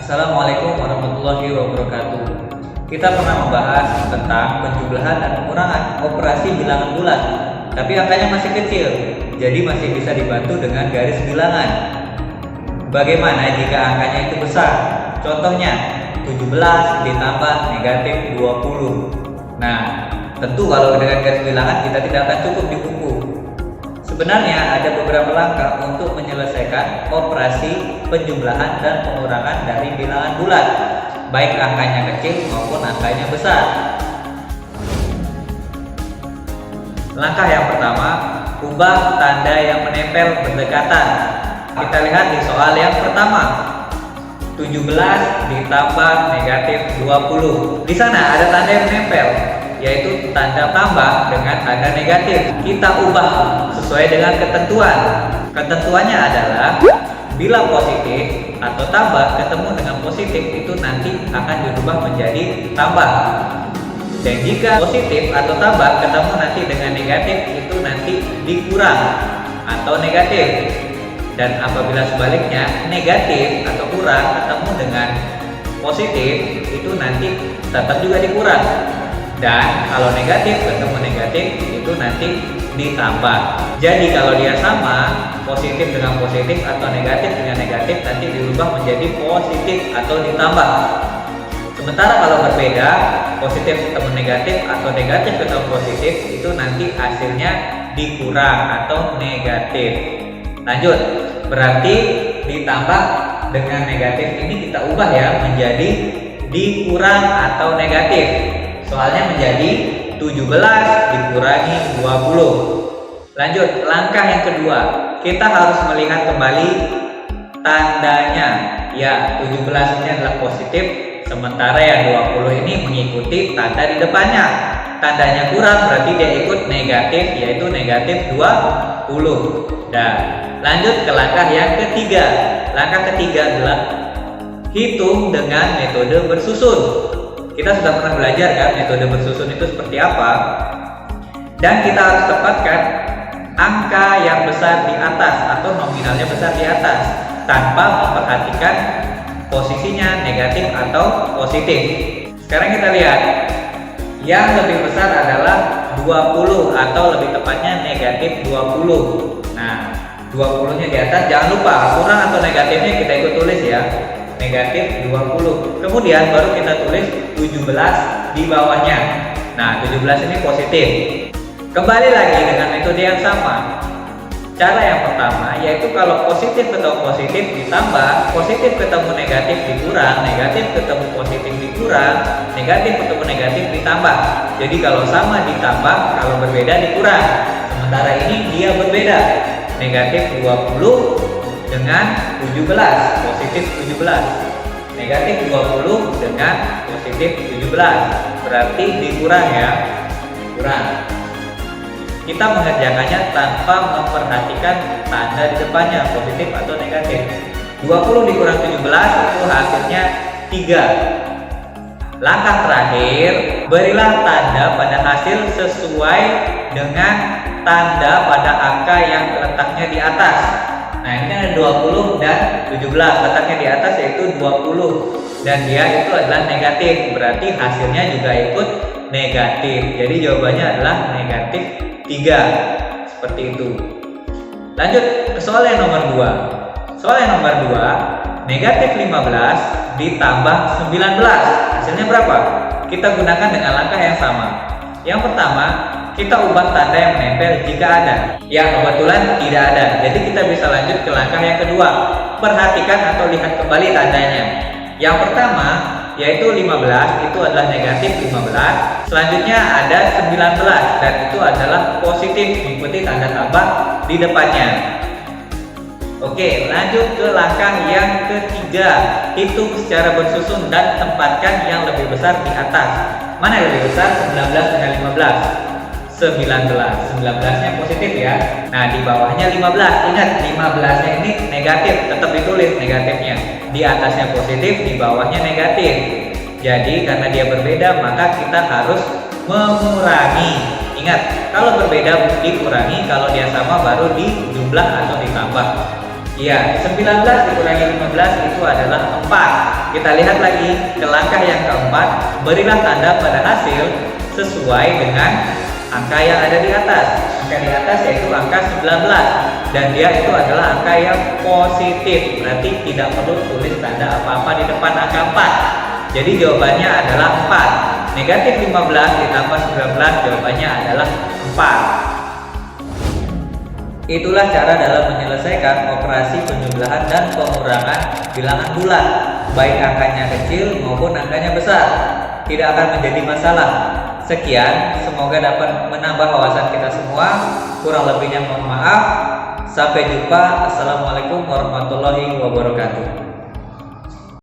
Assalamualaikum warahmatullahi wabarakatuh. Kita pernah membahas tentang penjumlahan dan pengurangan operasi bilangan bulat, tapi angkanya masih kecil, jadi masih bisa dibantu dengan garis bilangan. Bagaimana jika angkanya itu besar? Contohnya 17 ditambah negatif 20. Nah, tentu kalau dengan garis bilangan kita tidak akan cukup di buku. Sebenarnya ada beberapa langkah untuk menyelesaikan operasi penjumlahan dan pengurangan dari bilangan bulat, baik angkanya kecil maupun angkanya besar. Langkah yang pertama, ubah tanda yang menempel berdekatan. Kita lihat di soal yang pertama, 17 ditambah negatif 20. Di sana ada tanda yang menempel, yaitu tanda tambah dengan tanda negatif. Kita ubah sesuai dengan ketentuan. Ketentuannya adalah bila positif atau tambah ketemu dengan positif itu nanti akan dirubah menjadi tambah. Dan jika positif atau tambah ketemu nanti dengan negatif itu nanti dikurang atau negatif. Dan apabila sebaliknya negatif atau kurang ketemu dengan positif itu nanti tetap juga dikurang. Dan kalau negatif ketemu negatif itu nanti ditambah. Jadi kalau dia sama, positif dengan positif atau negatif dengan negatif nanti dirubah menjadi positif atau ditambah. Sementara kalau berbeda, positif ketemu negatif atau negatif ketemu positif itu nanti hasilnya dikurang atau negatif. Lanjut, berarti ditambah dengan negatif ini kita ubah ya menjadi dikurang atau negatif. Soalnya menjadi 17 dikurangi 20. Lanjut, langkah yang kedua, kita harus melihat kembali tandanya. Ya, 17 ini adalah positif, sementara yang 20 ini mengikuti tanda di depannya. Tandanya kurang berarti dia ikut negatif, yaitu negatif 20. Dan lanjut ke langkah yang ketiga. Langkah ketiga adalah hitung dengan metode bersusun. Kita sudah pernah belajar kan metode bersusun itu seperti apa. Dan kita harus tepatkan angka yang besar di atas atau nominalnya besar di atas tanpa memperhatikan posisinya negatif atau positif. Sekarang kita lihat yang lebih besar adalah 20 atau lebih tepatnya negatif 20. Nah, 20 nya di atas, jangan lupa kurang atau negatifnya kita ikut tulis ya, negatif 20. Kemudian baru kita tulis 17 di bawahnya. Nah, 17 ini positif. Kembali lagi dengan metode yang sama. Cara yang pertama yaitu kalau positif ketemu positif ditambah, positif ketemu negatif dikurang, negatif ketemu positif dikurang, negatif ketemu negatif ditambah. Jadi kalau sama ditambah, kalau berbeda dikurang. Sementara ini dia berbeda. Negatif 20 dengan 17, positif 17. Negatif 20 dengan positif 17. Berarti dikurang ya. Kurang. Kita mengerjakannya tanpa memperhatikan tanda di depannya, positif atau negatif. 20 dikurang 17 itu hasilnya 3. Langkah terakhir, berilah tanda pada hasil sesuai dengan tanda pada angka yang letaknya di atas. Nah, ini ada 20 dan 17, letaknya di atas yaitu 20 dan dia itu adalah negatif, berarti hasilnya juga ikut negatif. Jadi jawabannya adalah negatif 3. Seperti itu. Lanjut ke soal yang nomor 2. Soal yang nomor 2, negatif 15 ditambah 19. Hasilnya berapa? Kita gunakan dengan langkah yang sama. Yang pertama, kita ubah tanda yang menempel jika ada. Ya, kebetulan tidak ada. Jadi kita bisa lanjut ke langkah yang kedua. Perhatikan atau lihat kembali tandanya. Yang pertama, yaitu 15 itu adalah negatif 15. Selanjutnya ada 19 dan itu adalah positif mengikuti tanda tambah di depannya. Oke, lanjut ke langkah yang ketiga. Hitung secara bersusun dan tempatkan yang lebih besar di atas. Mana yang lebih besar? 19 dengan 15. 19 nya positif ya. Nah, di bawahnya 15. Ingat, 15 nya ini negatif, tetap ditulis negatifnya. Di atasnya positif, di bawahnya negatif. Jadi karena dia berbeda maka kita harus mengurangi. Ingat, kalau berbeda dikurangi, kalau dia sama baru dijumlah atau ditambah. Iya, 19 dikurangi 15 itu adalah 4. Kita lihat lagi ke langkah yang keempat, berilah tanda pada hasil sesuai dengan angka yang ada di atas. Angka di atas yaitu angka 19 dan dia itu adalah angka yang positif. Berarti tidak perlu tulis tanda apa-apa di depan angka 4. Jadi jawabannya adalah 4. Negatif 15 ditambah 19 jawabannya adalah 4. Itulah cara dalam menyelesaikan operasi penjumlahan dan pengurangan bilangan bulat, baik angkanya kecil maupun angkanya besar. Tidak akan menjadi masalah. Sekian, semoga dapat menambah wawasan kita semua. Kurang lebihnya mohon maaf. Sampai jumpa. Assalamualaikum warahmatullahi wabarakatuh.